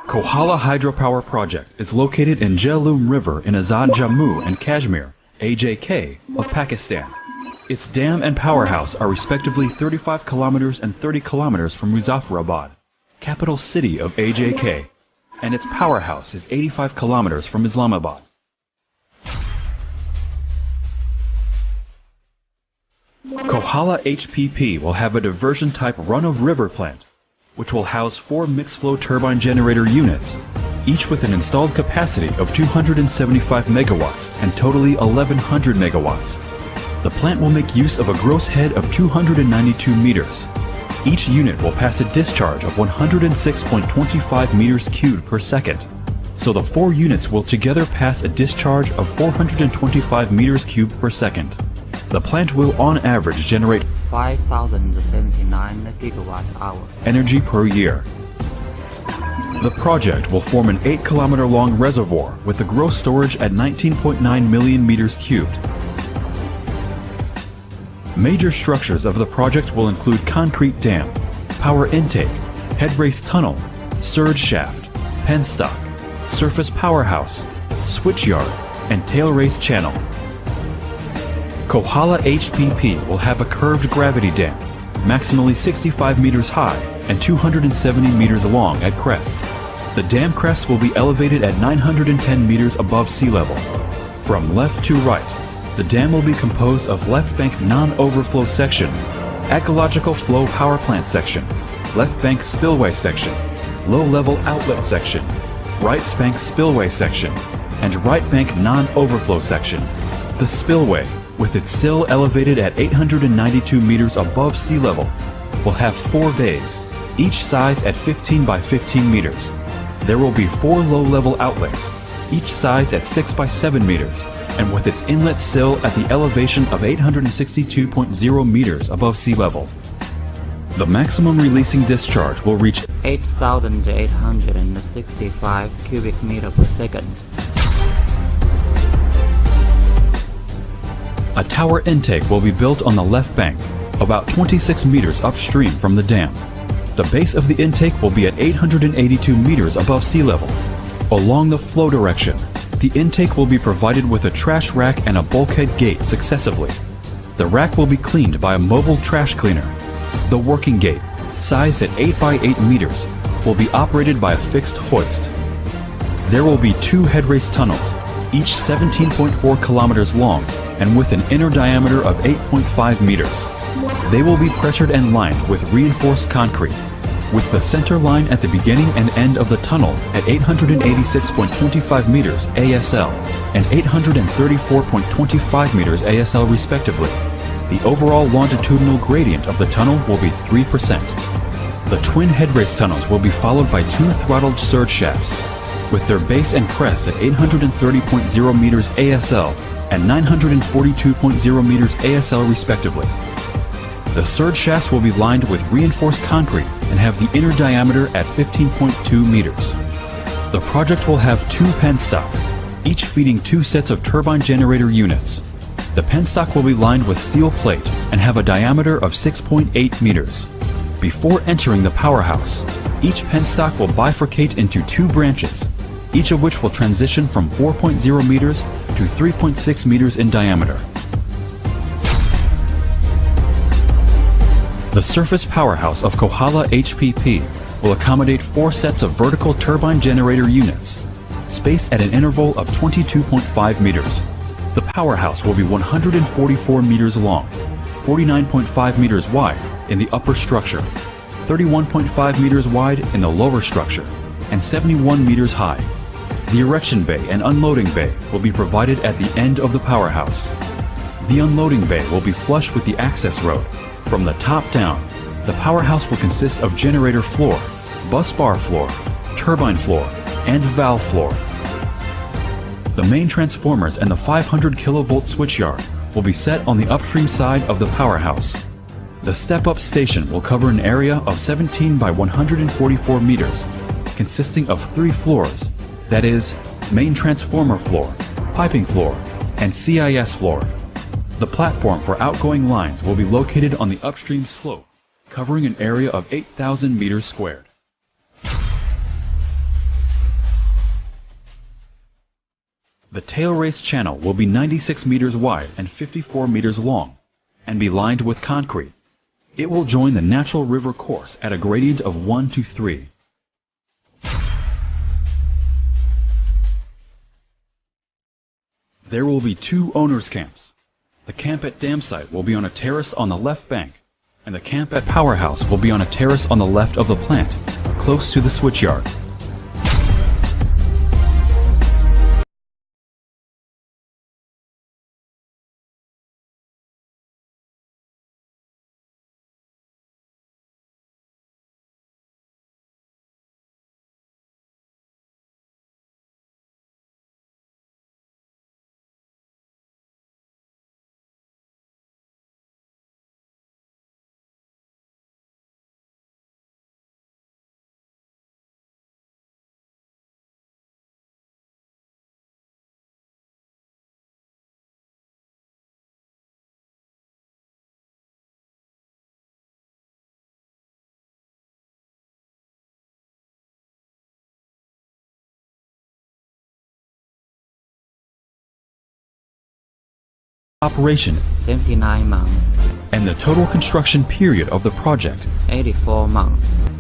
Kohala Hydropower project is located in Jhelum River in Azad Jammu and Kashmir, AJK, of Pakistan. Its dam and powerhouse are respectively 35 kilometers and 30 kilometers from Muzaffarabad, capital city of AJK, and its powerhouse is 85 kilometers from Islamabad. Kohala HPP will have a diversion-type run-of-river plant, which will house 4 mixed-flow turbine generator units, each with an installed capacity of 275 megawatts and totally 1100 megawatts. The plant will make use of a gross head of 292 meters. Each unit will pass a discharge of 106.25 meters cubed per second, so the 4 units will together pass a discharge of 425 meters cubed per second. The plant will on average generate 5,079 gigawatt-hour energy per year. The project will form an 8-kilometer long reservoir with a gross storage at 19.9 million meters cubed. Major structures of the project will include concrete dam, power intake, head race tunnel, surge shaft, penstock, surface powerhouse, switchyard, and tail race channel. Kohala HPP will have a curved gravity dam, maximally 65 meters high and 270 meters long at crest. The dam crest will be elevated at 910 meters above sea level. From left to right, the dam will be composed of left bank non-overflow section, ecological flow power plant section, left bank spillway section, low-level outlet section, right bank spillway section, and right bank non-overflow section. The spillway, with its sill elevated at 892 meters above sea level, will have 4 bays, each size at 15 by 15 meters. There will be 4 low-level outlets, each size at 6 by 7 meters, and with its inlet sill at the elevation of 862.0 meters above sea level. The maximum releasing discharge will reach 8,865 cubic meter per second. A tower intake will be built on the left bank, about 26 meters upstream from the dam. The base of the intake will be at 882 meters above sea level. Along the flow direction, the intake will be provided with a trash rack and a bulkhead gate successively. The rack will be cleaned by a mobile trash cleaner. The working gate, sized at 8 by 8 meters, will be operated by a fixed hoist. There will be 2 head race tunnels, each 17.4 kilometers long and with an inner diameter of 8.5 meters. They will be pressured and lined with reinforced concrete, with the center line at the beginning and end of the tunnel at 886.25 meters ASL and 834.25 meters ASL respectively. The overall longitudinal gradient of the tunnel will be 3%. The twin head race tunnels will be followed by 2 throttled surge shafts, with their base and crest at 830.0 meters ASL and 942.0 meters ASL respectively. The surge shafts will be lined with reinforced concrete and have the inner diameter at 15.2 meters. The project will have 2 penstocks, each feeding 2 sets of turbine generator units. The penstock will be lined with steel plate and have a diameter of 6.8 meters. Before entering the powerhouse, each penstock will bifurcate into 2 branches, each of which will transition from 4.0 meters to 3.6 meters in diameter. The surface powerhouse of Kohala HPP will accommodate 4 sets of vertical turbine generator units, spaced at an interval of 22.5 meters. The powerhouse will be 144 meters long, 49.5 meters wide in the upper structure, 31.5 meters wide in the lower structure, and 71 meters high. The erection bay and unloading bay will be provided at the end of the powerhouse. The unloading bay will be flush with the access road. From the top down, the powerhouse will consist of generator floor, bus bar floor, turbine floor, and valve floor. The main transformers and the 500 kilovolt switchyard will be set on the upstream side of the powerhouse. The step-up station will cover an area of 17 by 144 meters, consisting of 3 floors, that is, main transformer floor, piping floor, and CIS floor. The platform for outgoing lines will be located on the upstream slope, covering an area of 8,000 meters squared. The tail race channel will be 96 meters wide and 54 meters long, and be lined with concrete. It will join the natural river course at a gradient of 1 to 3. There will be 2 owners' camps. The camp at dam site will be on a terrace on the left bank, and the camp at powerhouse will be on a terrace on the left of the plant, close to the switchyard. Operation 79 months, and the total construction period of the project 84 months.